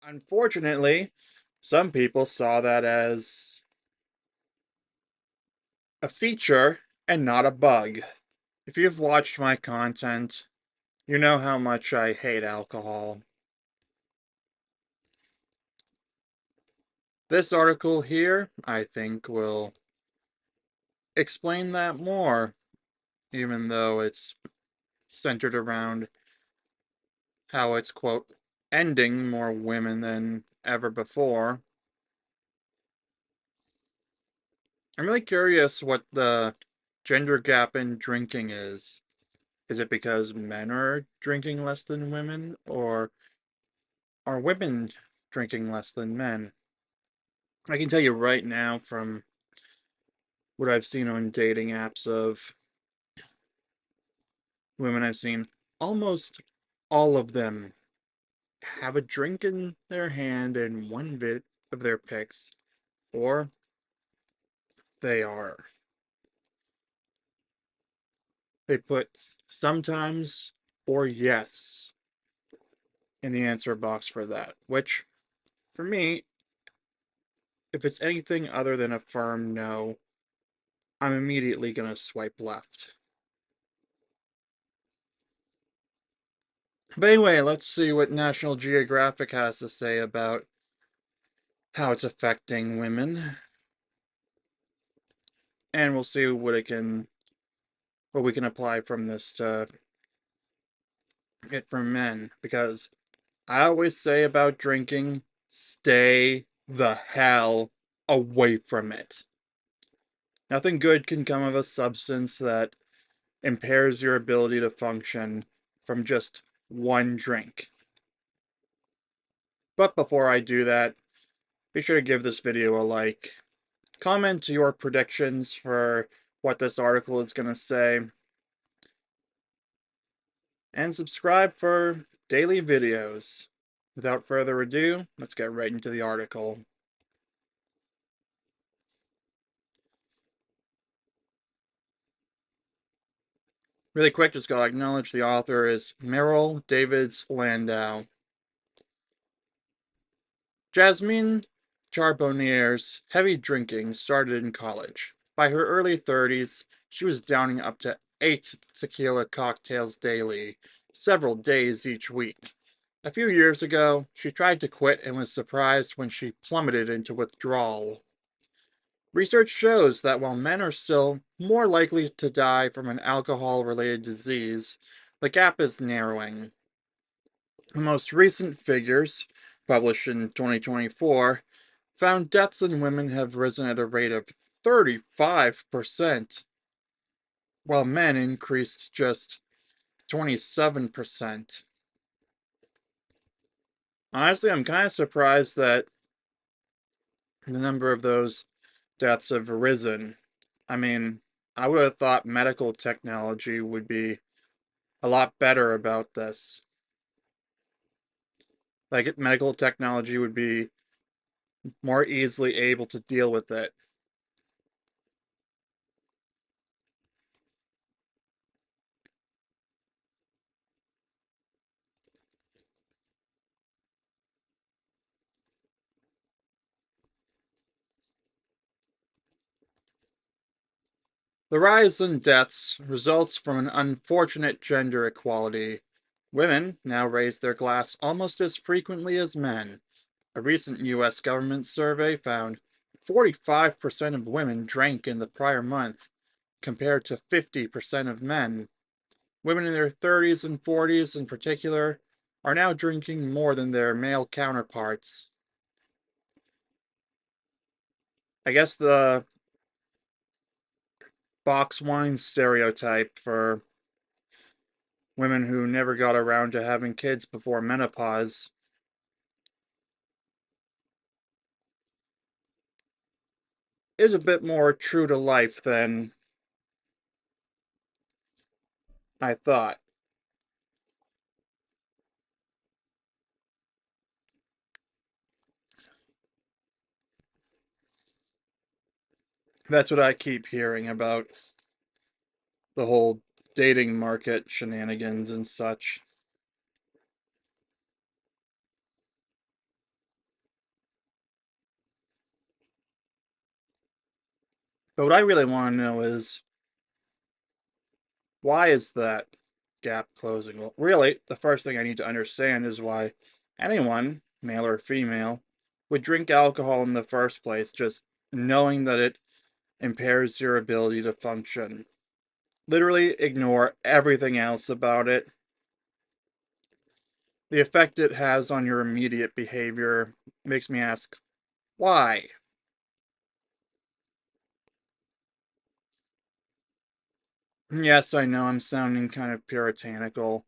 Unfortunately, some people saw that as a feature and not a bug. If you've watched my content, you know how much I hate alcohol. This article here, I think, will explain that more, even though it's centered around how it's, quote, ending more women than ever before. I'm really curious what the gender gap in drinking is. Is it because men are drinking less than women, or are women drinking less than men? I can tell you right now from what I've seen on dating apps of women I've seen, almost all of them have a drink in their hand in one bit of their pics, or they are. They put sometimes or yes in the answer box for that, which for me, if it's anything other than a firm no, I'm immediately gonna swipe left. But anyway, let's see what National Geographic has to say about how it's affecting women. And we'll see what we can apply from this to it for men. Because I always say about drinking, stay the hell away from it. Nothing good can come of a substance that impairs your ability to function from just one drink. But before I do that, be sure to give this video a like. Comment your predictions for what this article is going to say. And subscribe for daily videos. Without further ado, let's get right into the article. Really quick, just gotta acknowledge the author is Meryl Davids Landau. Jasmine Charbonnier's heavy drinking started in college. By her early 30s, she was downing up to 8 tequila cocktails daily, several days each week. A few years ago, she tried to quit and was surprised when she plummeted into withdrawal. Research shows that while men are still more likely to die from an alcohol-related disease, the gap is narrowing. The most recent figures, published in 2024, found deaths in women have risen at a rate of 35%, while men increased just 27%. Honestly, I'm kind of surprised that the number of those deaths have risen. I mean, I would have thought medical technology would be a lot better about this. Like, medical technology would be more easily able to deal with it. The rise in deaths results from an unfortunate gender equality. Women now raise their glass almost as frequently as men. A recent US government survey found 45% of women drank in the prior month, compared to 50% of men. Women in their 30s and 40s, in particular, are now drinking more than their male counterparts. I guess the box wine stereotype for women who never got around to having kids before menopause is a bit more true to life than I thought. That's what I keep hearing about the whole dating market shenanigans and such. But what I really want to know is, why is that gap closing? Well, really, the first thing I need to understand is why anyone, male or female, would drink alcohol in the first place, just knowing that it impairs your ability to function. Literally ignore everything else about it. The effect it has on your immediate behavior makes me ask, why? Yes, I know I'm sounding kind of puritanical,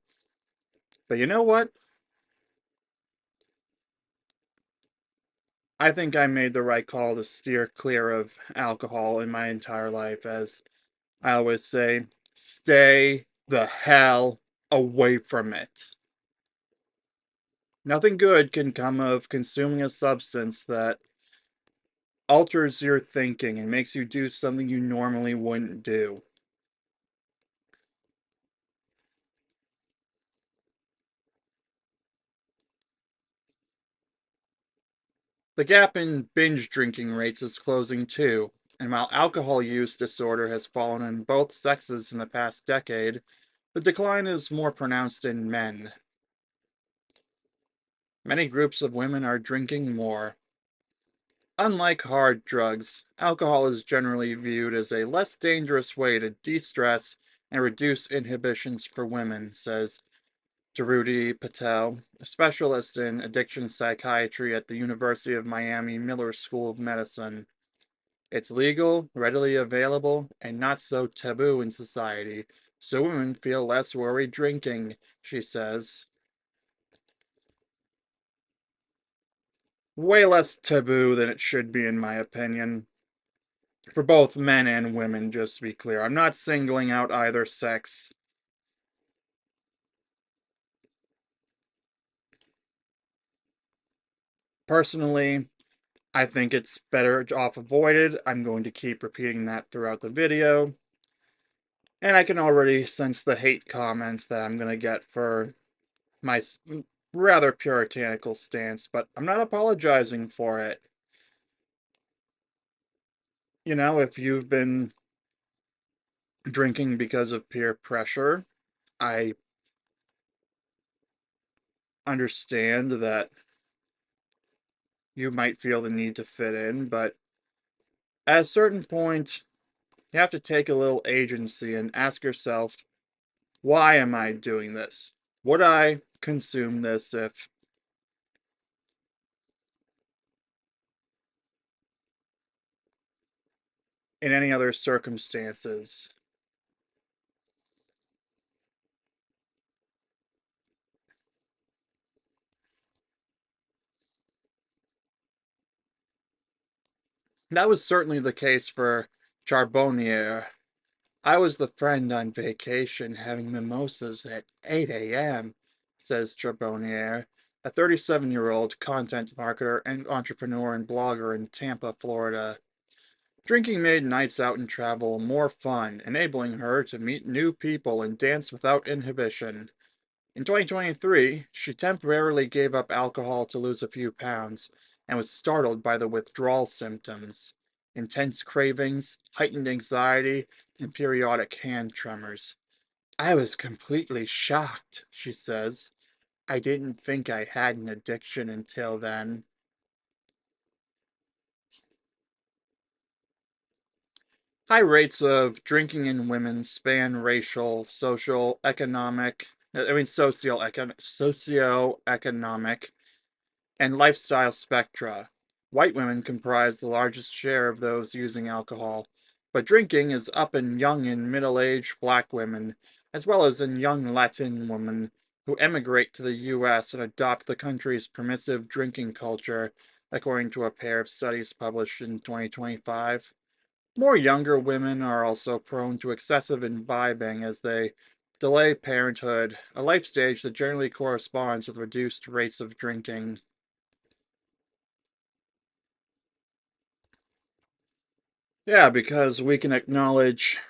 but you know what? I think I made the right call to steer clear of alcohol in my entire life. As I always say, stay the hell away from it. Nothing good can come of consuming a substance that alters your thinking and makes you do something you normally wouldn't do. The gap in binge drinking rates is closing too, and while alcohol use disorder has fallen in both sexes in the past decade, the decline is more pronounced in men. Many groups of women are drinking more. Unlike hard drugs, alcohol is generally viewed as a less dangerous way to de stress and reduce inhibitions for women, says Durudi Patel, a specialist in addiction psychiatry at the University of Miami Miller School of Medicine. It's legal, readily available, and not so taboo in society, so women feel less worried drinking, she says. Way less taboo than it should be, in my opinion. For both men and women, just to be clear. I'm not singling out either sex. Personally, I think it's better off avoided. I'm going to keep repeating that throughout the video. And I can already sense the hate comments that I'm going to get for my rather puritanical stance, but I'm not apologizing for it. You know, if you've been drinking because of peer pressure, I understand that you might feel the need to fit in, but at a certain point, you have to take a little agency and ask yourself, why am I doing this? Would I consume this if in any other circumstances? That was certainly the case for Charbonnier. I was the friend on vacation having mimosas at 8 a.m., says Charbonnier, a 37-year-old content marketer and entrepreneur and blogger in Tampa, Florida. Drinking made nights out and travel more fun, enabling her to meet new people and dance without inhibition. In 2023, she temporarily gave up alcohol to lose a few pounds and was startled by the withdrawal symptoms: intense cravings, heightened anxiety, and periodic hand tremors. I was completely shocked, she says. I didn't think I had an addiction until then. High rates of drinking in women span racial, social, economic, socioeconomic, and lifestyle spectra. White women comprise the largest share of those using alcohol, but drinking is up in young and middle aged black women, as well as in young Latin women who emigrate to the US and adopt the country's permissive drinking culture, according to a pair of studies published in 2025. More younger women are also prone to excessive imbibing as they delay parenthood, a life stage that generally corresponds with reduced rates of drinking. Yeah, because we can acknowledge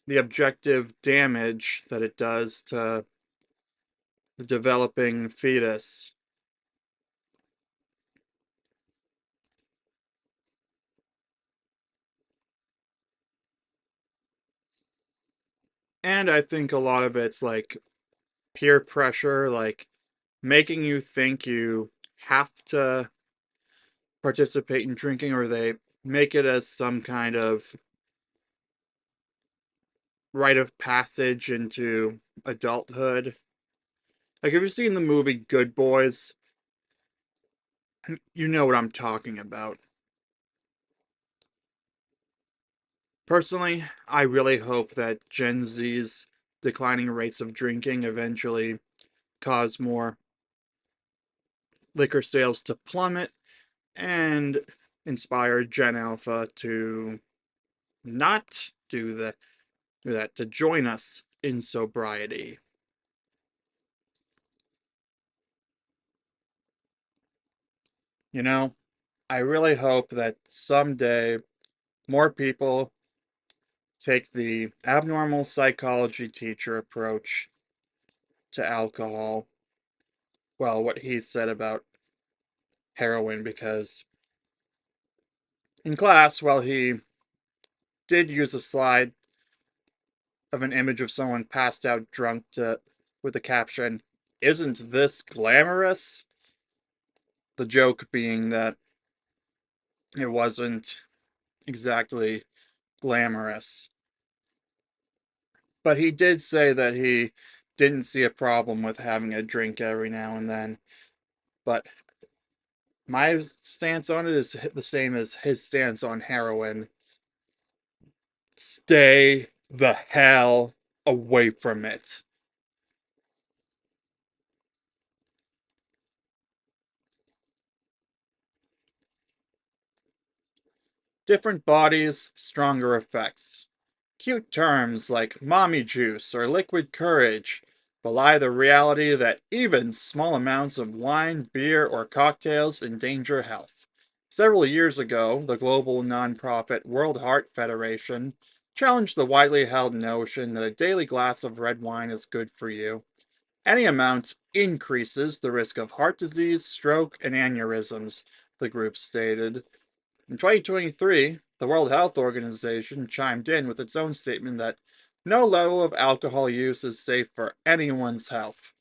the objective damage that it does to the developing fetus. And I think a lot of it's like peer pressure, like making you think you have to participate in drinking, or they make it as some kind of rite of passage into adulthood. Like, have you seen the movie Good Boys? You know what I'm talking about. Personally, I really hope that Gen Z's declining rates of drinking eventually cause more liquor sales to plummet and inspire Gen Alpha to not do that, to join us in sobriety. You know, I really hope that someday more people take the abnormal psychology teacher approach to alcohol. Well, what he said about heroin, because in class, while he did use a slide of an image of someone passed out drunk with the caption, "Isn't this glamorous?" The joke being that it wasn't exactly glamorous. But he did say that he didn't see a problem with having a drink every now and then. But my stance on it is the same as his stance on heroin. Stay the hell away from it. Different bodies, stronger effects. Cute terms like mommy juice or liquid courage belie the reality that even small amounts of wine, beer, or cocktails endanger health. Several years ago, the global nonprofit World Heart Federation challenged the widely held notion that a daily glass of red wine is good for you. Any amount increases the risk of heart disease, stroke, and aneurysms, the group stated. In 2023, the World Health Organization chimed in with its own statement that no level of alcohol use is safe for anyone's health.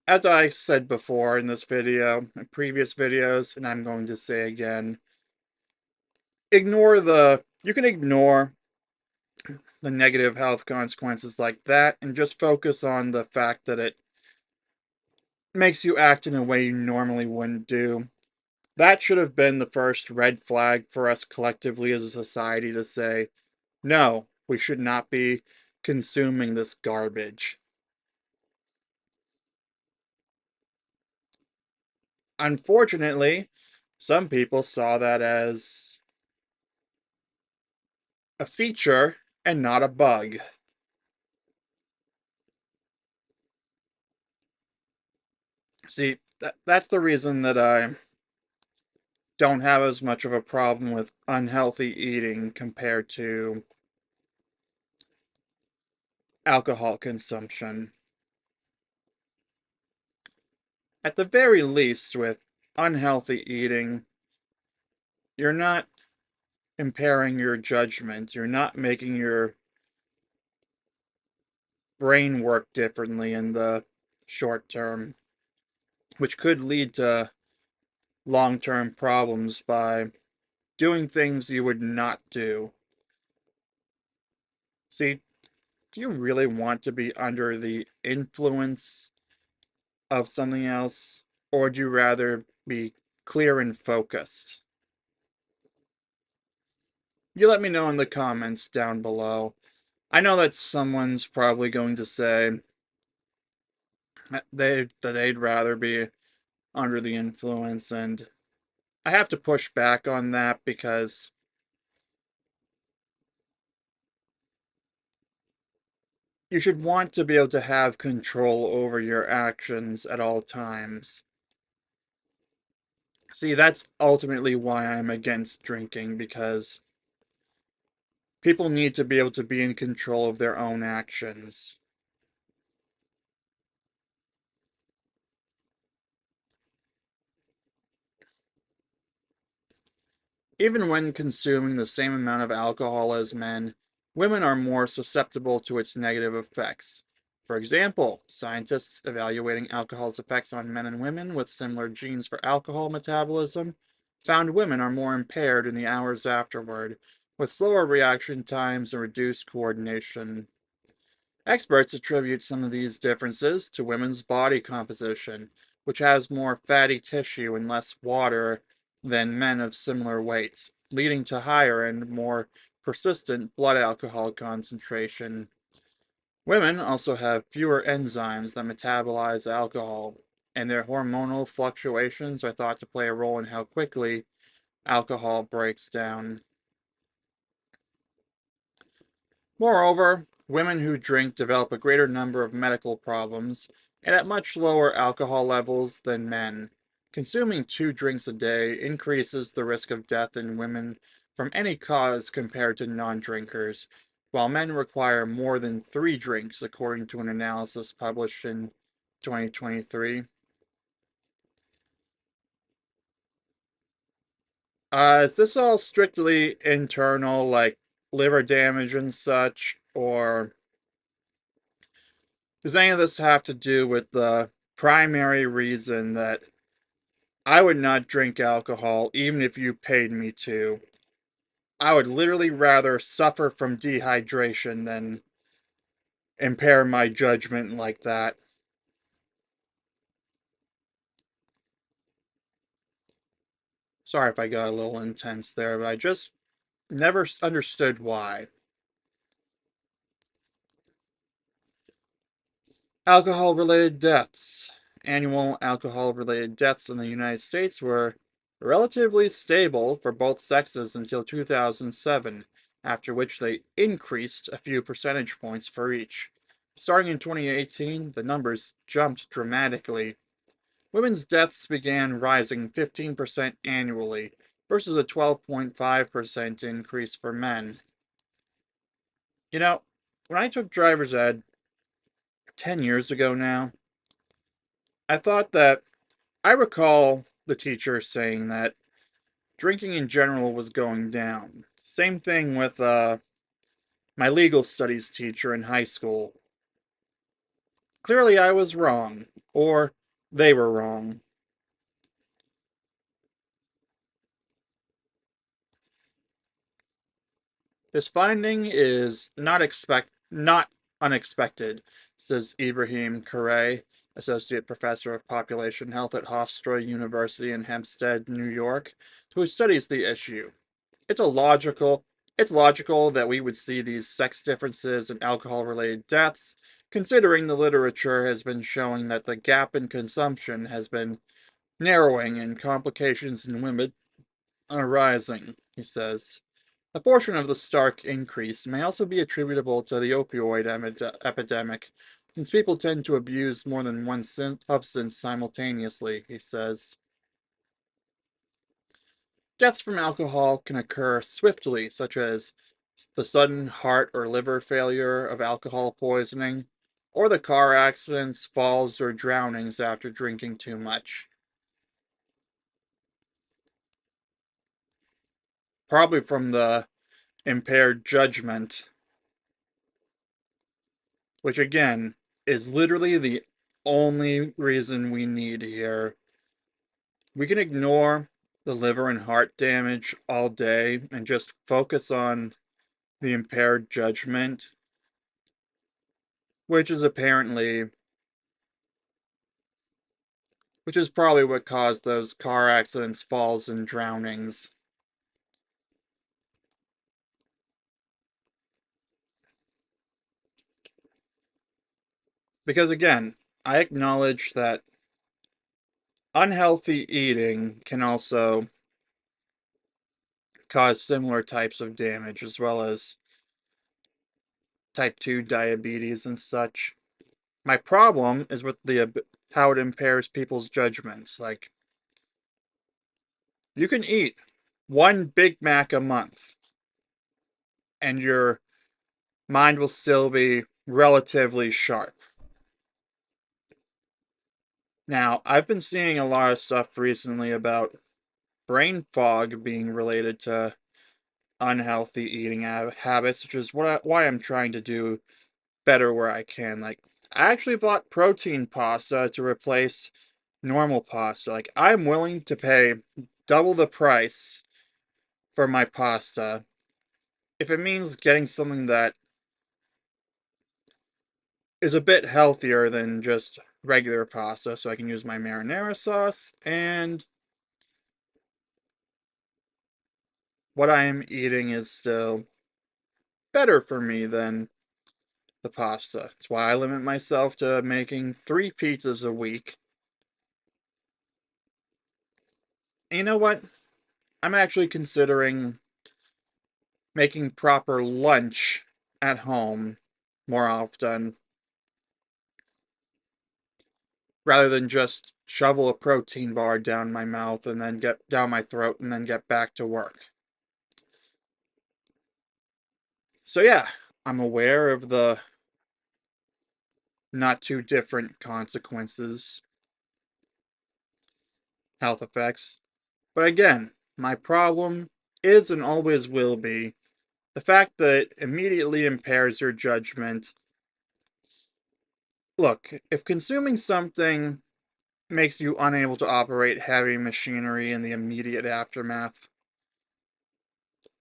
As I said before in this video, in previous videos, and I'm going to say again, you can ignore the negative health consequences like that and just focus on the fact that it makes you act in a way you normally wouldn't do. That should have been the first red flag for us collectively as a society to say, no, we should not be consuming this garbage. Unfortunately, some people saw that as a feature and not a bug. See, that's the reason that I don't have as much of a problem with unhealthy eating compared to alcohol consumption. At the very least, with unhealthy eating, you're not impairing your judgment. You're not making your brain work differently in the short term, which could lead to long term problems by doing things you would not do. See, do you really want to be under the influence of something else, or do you rather be clear and focused? You let me know in the comments down below. I know that someone's probably going to say that they'd rather be under the influence, and I have to push back on that because you should want to be able to have control over your actions at all times. See, that's ultimately why I'm against drinking, because people need to be able to be in control of their own actions. Even when consuming the same amount of alcohol as men, women are more susceptible to its negative effects. For example, scientists evaluating alcohol's effects on men and women with similar genes for alcohol metabolism found women are more impaired in the hours afterward, with slower reaction times and reduced coordination. Experts attribute some of these differences to women's body composition, which has more fatty tissue and less water than men of similar weight, leading to higher and more persistent blood alcohol concentration. Women also have fewer enzymes that metabolize alcohol, and their hormonal fluctuations are thought to play a role in how quickly alcohol breaks down. Moreover, women who drink develop a greater number of medical problems and at much lower alcohol levels than men. Consuming 2 drinks a day increases the risk of death in women from any cause compared to non-drinkers, while men require more than 3 drinks, according to an analysis published in 2023. Is this all strictly internal, like liver damage and such, or does any of this have to do with the primary reason that I would not drink alcohol even if you paid me to? I would literally rather suffer from dehydration than impair my judgment like that. Sorry if I got a little intense there, but I just never understood why. Alcohol related deaths. Annual alcohol related deaths in the United States were relatively stable for both sexes until 2007, after which they increased a few percentage points for each. Starting in 2018, the numbers jumped dramatically. Women's deaths began rising 15% annually versus a 12.5% increase for men. You know, when I took driver's ed 10 years ago now, I thought that I recall the teacher saying that drinking in general was going down. Same thing with my legal studies teacher in high school. Clearly, I was wrong, or they were wrong. This finding is not unexpected, says Ibrahim Karay, associate professor of population health at Hofstra University in Hempstead, New York, who studies the issue. It's a logical it's logical that we would see these sex differences in alcohol related deaths, considering the literature has been showing that the gap in consumption has been narrowing and complications in women are rising, he says. A portion of the stark increase may also be attributable to the opioid epidemic, since people tend to abuse more than one substance simultaneously, he says. Deaths from alcohol can occur swiftly, such as the sudden heart or liver failure of alcohol poisoning, or the car accidents, falls, or drownings after drinking too much. Probably from the impaired judgment, which again is literally the only reason we need here. We can ignore the liver and heart damage all day and just focus on the impaired judgment, which is apparently which is probably what caused those car accidents, falls, and drownings. Because again, I acknowledge that unhealthy eating can also cause similar types of damage, as well as type 2 diabetes and such. My problem is with the how it impairs people's judgments. Like, you can eat one Big Mac a month, and your mind will still be relatively sharp. Now, I've been seeing a lot of stuff recently about brain fog being related to unhealthy eating habits, which is why I'm trying to do better where I can. Like, I actually bought protein pasta to replace normal pasta. Like, I'm willing to pay double the price for my pasta if it means getting something that is a bit healthier than just regular pasta, so I can use my marinara sauce, and what I am eating is still better for me than the pasta. That's why I limit myself to making 3 pizzas a week. And you know what? I'm actually considering making proper lunch at home more often rather than just shovel a protein bar down my mouth and then get down my throat and then get back to work. So yeah, I'm aware of the not too different consequences, health effects. But again, my problem is and always will be the fact that it immediately impairs your judgment. Look, if consuming something makes you unable to operate heavy machinery in the immediate aftermath,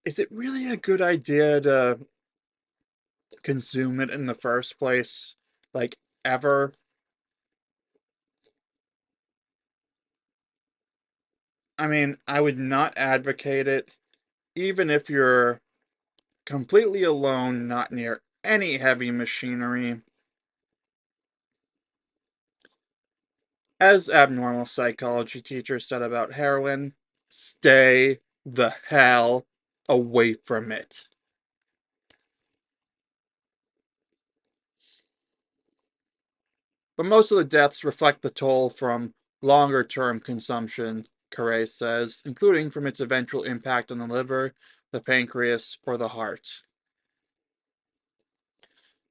is it really a good idea to consume it in the first place? Like, ever? I mean, I would not advocate it, even if you're completely alone, not near any heavy machinery. As abnormal psychology teacher said about heroin, stay the hell away from it. But most of the deaths reflect the toll from longer term consumption, Carre says, including from its eventual impact on the liver, the pancreas, or the heart.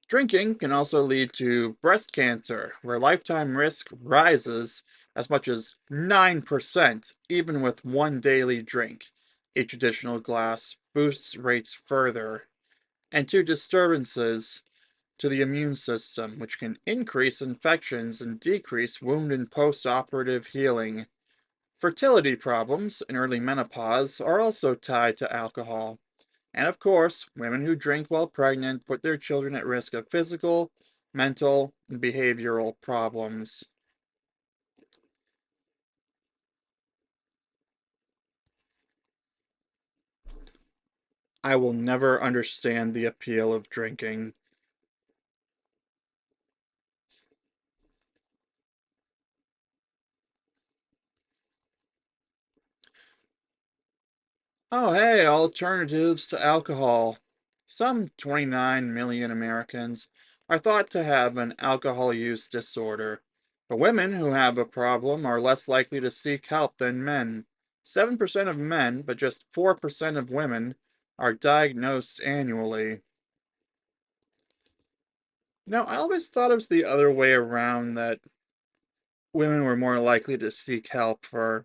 Drinking can also lead to breast cancer, where lifetime risk rises as much as 9%, even with one daily drink. Each additional glass boosts rates further, and to disturbances to the immune system, which can increase infections and decrease wound and post operative healing. Fertility problems and early menopause are also tied to alcohol. And of course, women who drink while pregnant put their children at risk of physical, mental, and behavioral problems. I will never understand the appeal of drinking. Oh, hey, alternatives to alcohol. Some 29 million Americans are thought to have an alcohol use disorder, but women who have a problem are less likely to seek help than men. 7% of men, but just 4% of women, are diagnosed annually. I always thought it was the other way around that women were more likely to seek help for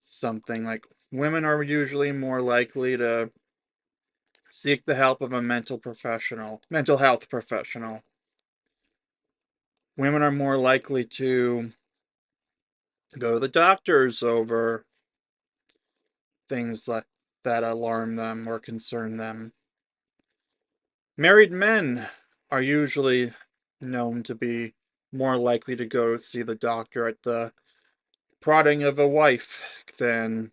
something. Like, women are usually more likely to seek the help of a mental health professional. Women are more likely to go to the doctors over things like that alarm them or concern them. Married men are usually known to be more likely to go see the doctor at the prodding of a wife than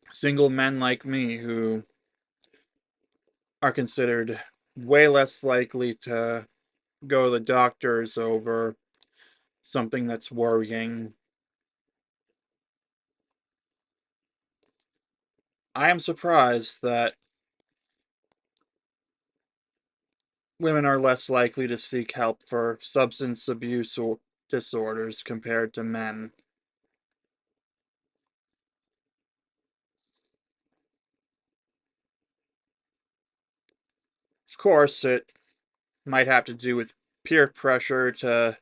single men like me who are considered way less likely to go to the doctors over something that's worrying. I am surprised that women are less likely to seek help for substance abuse or disorders compared to men. Of course, it might have to do with peer pressure to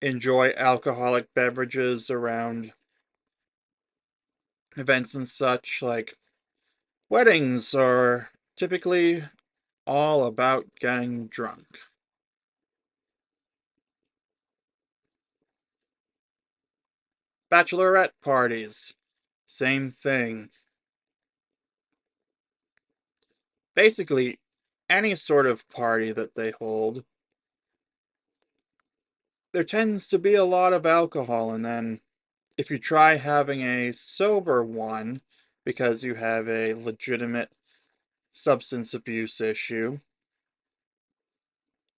enjoy alcoholic beverages around events and such, like weddings, are typically all about getting drunk. Bachelorette parties, same thing. Basically, any sort of party that they hold, there tends to be a lot of alcohol, and then if you try having a sober one because you have a legitimate substance abuse issue,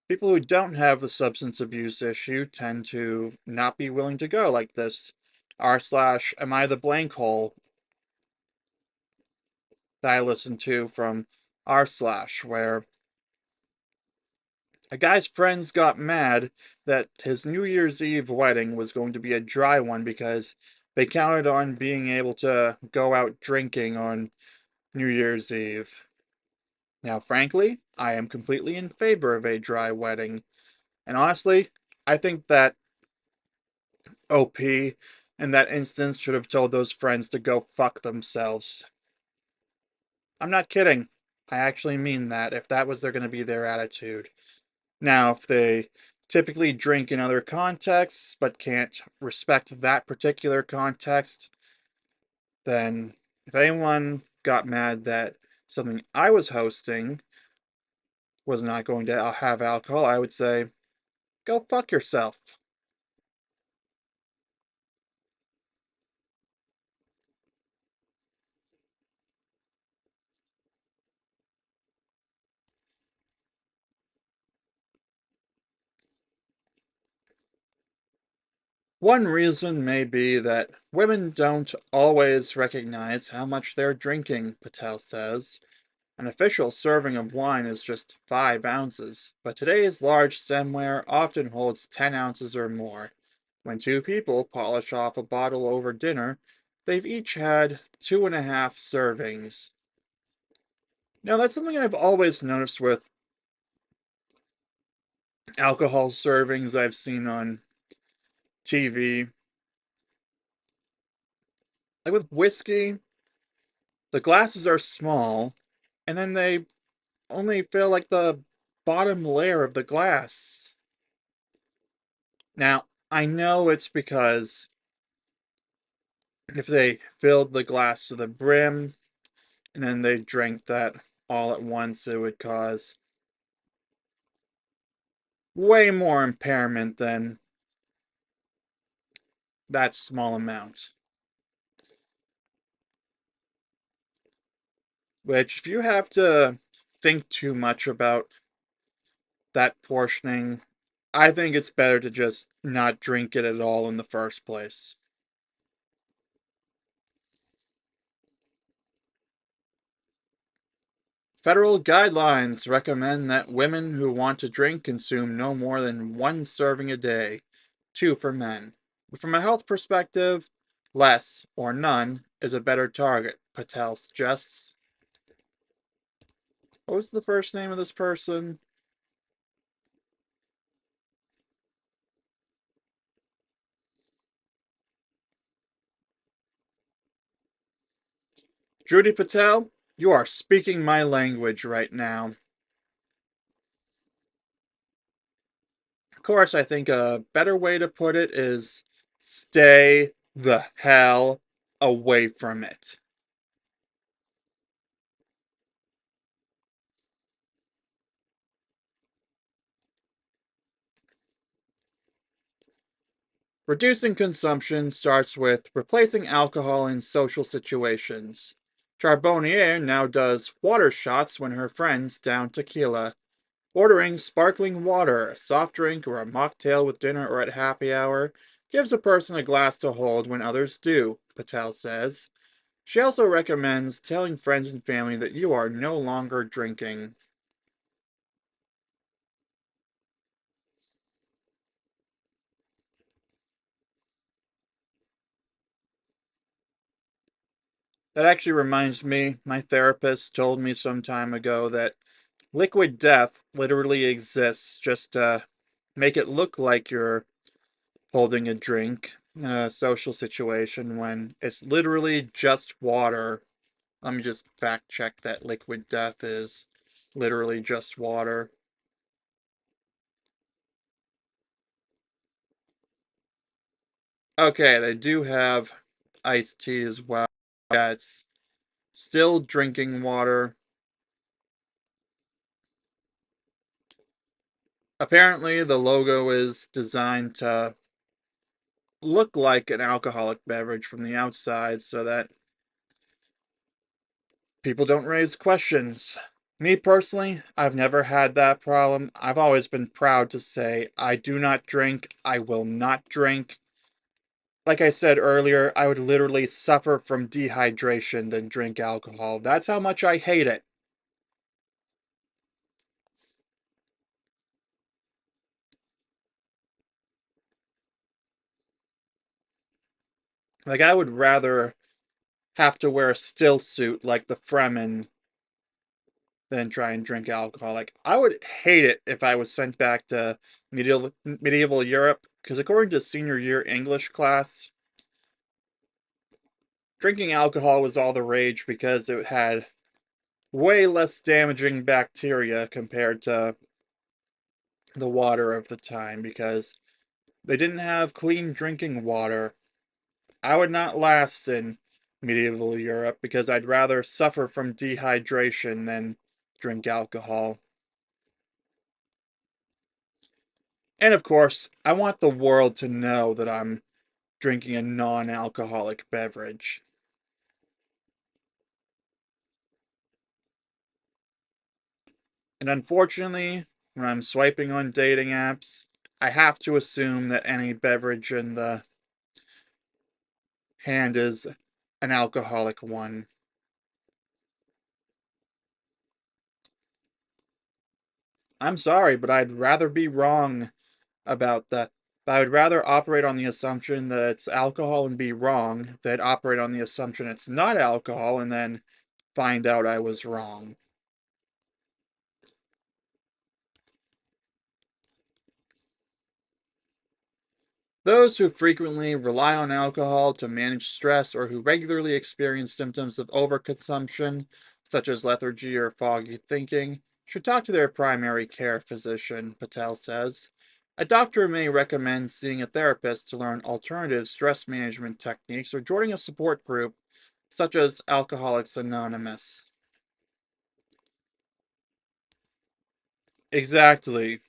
people who don't have the substance abuse issue tend to not be willing to go, like this r slash am I the blank hole that I listened to from r slash, where a guy's friends got mad that his New Year's Eve wedding was going to be a dry one because they counted on being able to go out drinking on New Year's Eve. Now, frankly, I am completely in favor of a dry wedding. And honestly, I think that OP in that instance should have told those friends to go fuck themselves. I'm not kidding. I actually mean that if that was going to be their attitude. Now, if they typically drink in other contexts but can't respect that particular context, then if anyone got mad that something I was hosting was not going to have alcohol, I would say, go fuck yourself. One reason may be that women don't always recognize how much they're drinking, Patel says. An official serving of wine is just 5 ounces, but today's large stemware often holds 10 ounces or more. When two people polish off a bottle over dinner, they've each had 2.5 servings. Now, that's something I've always noticed with alcohol servings I've seen on TV. Like with whiskey, the glasses are small, and then they only fill like the bottom layer of the glass. Now, I know it's because if they filled the glass to the brim and then they drank that all at once, it would cause way more impairment than that small amount. Which, if you have to think too much about that portioning, I think it's better to just not drink it at all in the first place. Federal guidelines recommend that women who want to drink consume no more than 1 serving a day, 2 for men. But from a health perspective, less or none is a better target, Patel suggests. What was the first name of this person? Judy Patel, you are speaking my language right now. Of course, I think a better way to put it is stay the hell away from it. Reducing consumption starts with replacing alcohol in social situations. Charbonnier now does water shots when her friends down tequila. Ordering sparkling water, a soft drink, or a mocktail with dinner or at happy hour gives a person a glass to hold when others do, Patel says. She also recommends telling friends and family that you are no longer drinking. That actually reminds me, my therapist told me some time ago that liquid death literally exists just to make it look like you're holding a drink. in a social situation when it's literally just water. Let me just fact check that liquid death is literally just water. Okay, they do have iced tea as well. Yeah, it's still drinking water. Apparently, the logo is designed to look like an alcoholic beverage from the outside so that people don't raise questions. Me personally, I've never had that problem. I've always been proud to say, I do not drink, I will not drink. Like I said earlier, I would literally suffer from dehydration than drink alcohol. That's how much I hate it. Like, I would rather have to wear a still suit like the Fremen than try and drink alcohol. Like, I would hate it if I was sent back to medieval Europe, because according to senior year English class, drinking alcohol was all the rage because it had way less damaging bacteria compared to the water of the time, because they didn't have clean drinking water. I would not last in medieval Europe because I'd rather suffer from dehydration than drink alcohol. And of course, I want the world to know that I'm drinking a non alcoholic beverage. And unfortunately, when I'm swiping on dating apps, I have to assume that any beverage in the hand is an alcoholic one. I'm sorry, but I'd rather be wrong about that. I would rather operate on the assumption that it's alcohol and be wrong than operate on the assumption it's not alcohol and then find out I was wrong. Those who frequently rely on alcohol to manage stress or who regularly experience symptoms of overconsumption, such as lethargy or foggy thinking, should talk to their primary care physician, Patel says. A doctor may recommend seeing a therapist to learn alternative stress management techniques or joining a support group, such as Alcoholics Anonymous. Exactly.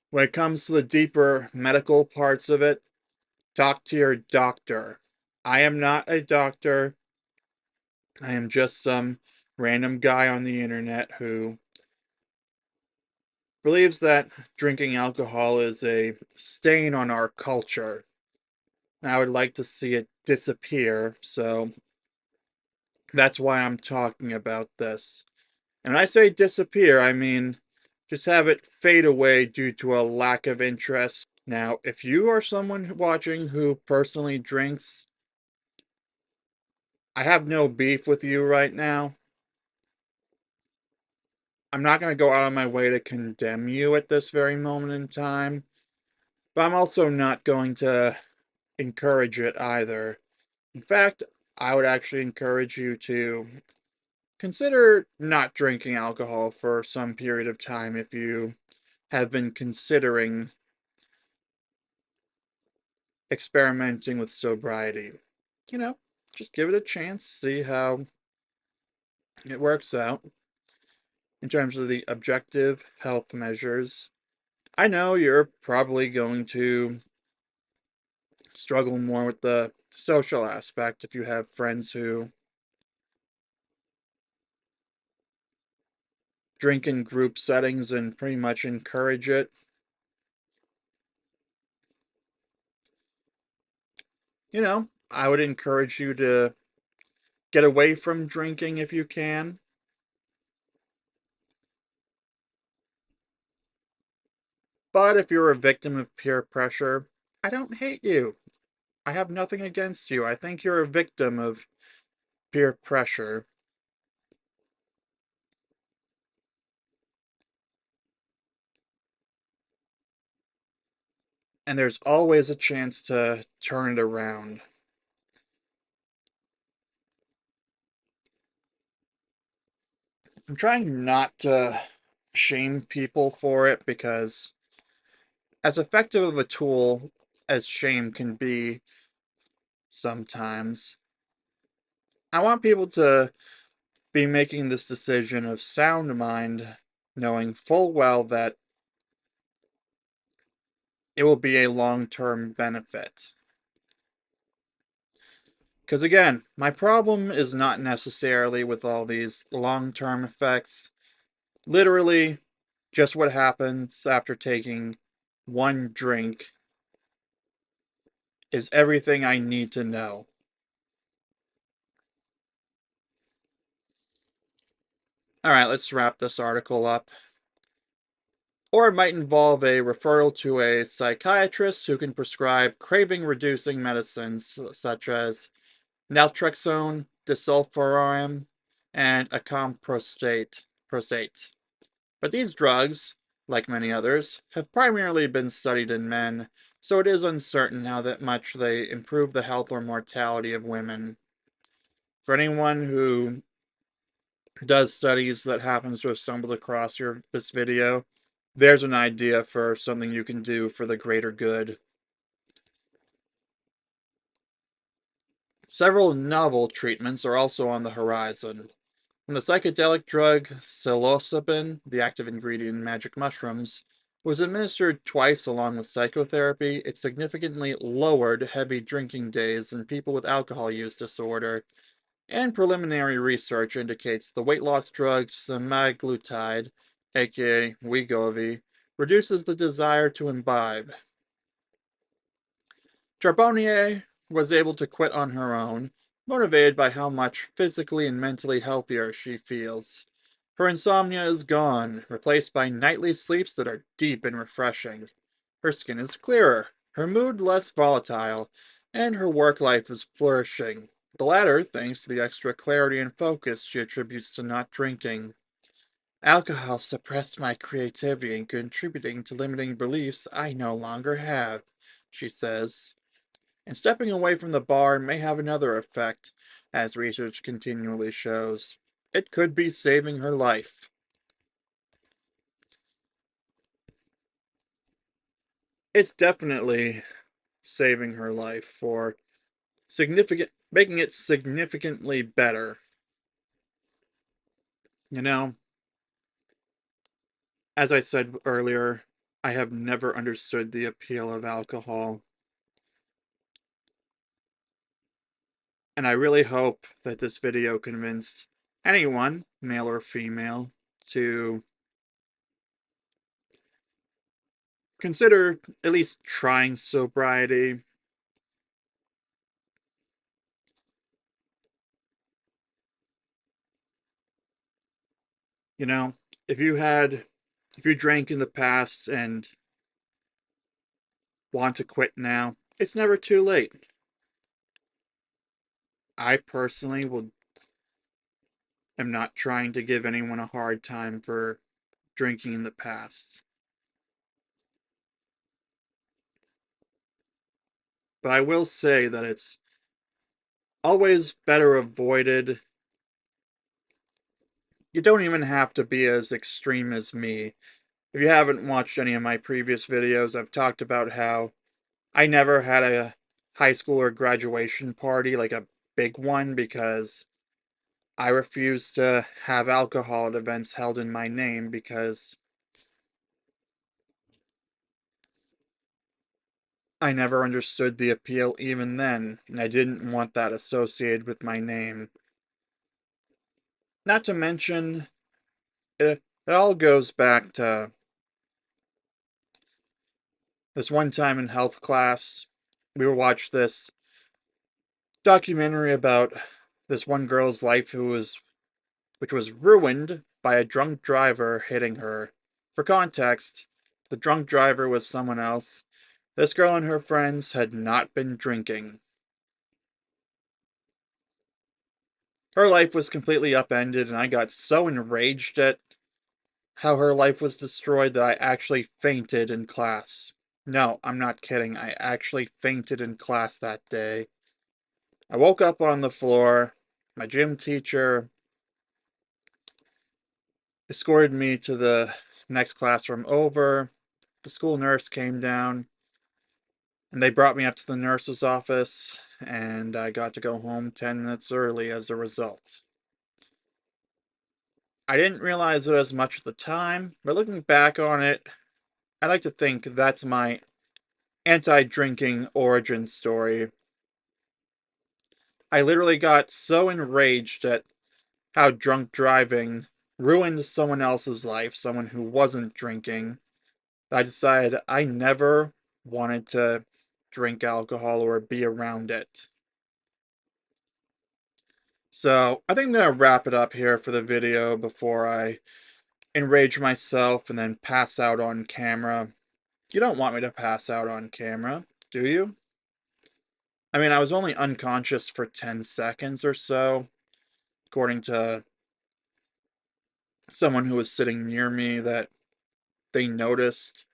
When it comes to the deeper medical parts of it, talk to your doctor. I am not a doctor. I am just some random guy on the internet who believes that drinking alcohol is a stain on our culture. And I would like to see it disappear, so that's why I'm talking about this. And when I say disappear, I mean just have it fade away due to a lack of interest. Now, if you are someone watching who personally drinks, I have no beef with you right now. I'm not going to go out of my way to condemn you at this very moment in time, but I'm also not going to encourage it either. In fact, I would actually encourage you to consider not drinking alcohol for some period of time if you have been considering experimenting with sobriety. You know, just give it a chance, see how it works out in terms of the objective health measures. I know you're probably going to struggle more with the social aspect if you have friends who drink in group settings and pretty much encourage it. I would encourage you to get away from drinking if you can. But if you're a victim of peer pressure, I don't hate you. I have nothing against you. I think you're a victim of peer pressure. and there's always a chance to turn it around. I'm trying not to shame people for it because, as effective of a tool as shame can be sometimes, I want people to be making this decision of sound mind, knowing full well that it will be a long term benefit. Because again, my problem is not necessarily with all these long term effects. Literally, just what happens after taking one drink is everything I need to know. Alright, let's wrap this article up. Or it might involve a referral to a psychiatrist who can prescribe craving reducing medicines such as naltrexone, disulfiram, and acamprosate. But these drugs, like many others, have primarily been studied in men, so it is uncertain how that much they improve the health or mortality of women. For anyone who does studies that happens to have stumbled across this video, there's an idea for something you can do for the greater good. Several novel treatments are also on the horizon. When the psychedelic drug psilocybin, the active ingredient in magic mushrooms, was administered twice along with psychotherapy, it significantly lowered heavy drinking days in people with alcohol use disorder, and preliminary research indicates the weight loss drug semaglutide, aka Wegovy, reduces the desire to imbibe. Charbonnier was able to quit on her own, motivated by how much physically and mentally healthier she feels. Her insomnia is gone, replaced by nightly sleeps that are deep and refreshing. Her skin is clearer, her mood less volatile, and her work life is flourishing. The latter thanks to the extra clarity and focus she attributes to not drinking. Alcohol suppressed my creativity and contributing to limiting beliefs I no longer have, she says. And stepping away from the bar may have another effect, as research continually shows. It could be saving her life. It's definitely saving her life for making it significantly better. You know, as I said earlier, I have never understood the appeal of alcohol, and I really hope that this video convinced anyone, male or female, to consider at least trying sobriety. You know, if you had, if you drank in the past and want to quit now, it's never too late. I personally am not trying to give anyone a hard time for drinking in the past. But I will say that it's always better avoided. You don't even have to be as extreme as me. If you haven't watched any of my previous videos, I've talked about how I never had a high school or graduation party, like a big one, because I refuse to have alcohol at events held in my name because I never understood the appeal even then, and I didn't want that associated with my name. Not to mention, it all goes back to this one time in health class. We watched this documentary about this one girl's life which was ruined by a drunk driver hitting her. For context, the drunk driver was someone else. This girl and her friends had not been drinking. Her life was completely upended, and I got so enraged at how her life was destroyed that I actually fainted in class. No, I'm not kidding. I actually fainted in class that day. I woke up on the floor. My gym teacher escorted me to the next classroom over. The school nurse came down and they brought me up to the nurse's office, and I got to go home 10 minutes early as a result. I didn't realize it as much at the time, but looking back on it, I like to think that's my anti drinking origin story. I literally got so enraged at how drunk driving ruined someone else's life, someone who wasn't drinking, that I decided I never wanted to drink alcohol or be around it. So I think I'm gonna wrap it up here for the video before I enrage myself and then pass out on camera. You don't want me to pass out on camera, do you? I mean, I was only unconscious for 10 seconds or so, according to someone who was sitting near me, that they noticed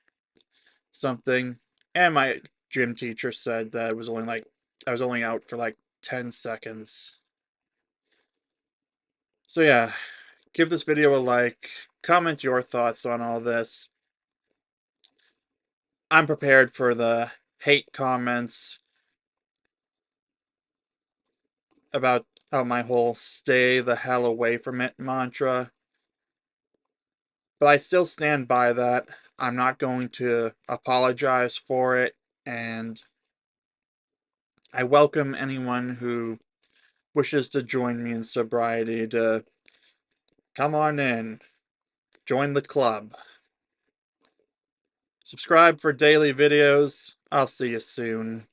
something. And my gym teacher said that it was only like I was only out for like 10 seconds. So yeah, give this video a like, comment your thoughts on all this. I'm prepared for the hate comments about my whole stay the hell away from it mantra, but I still stand by that. I'm not going to apologize for it, and I welcome anyone who wishes to join me in sobriety to come on in, join the club. Subscribe for daily videos. I'll see you soon.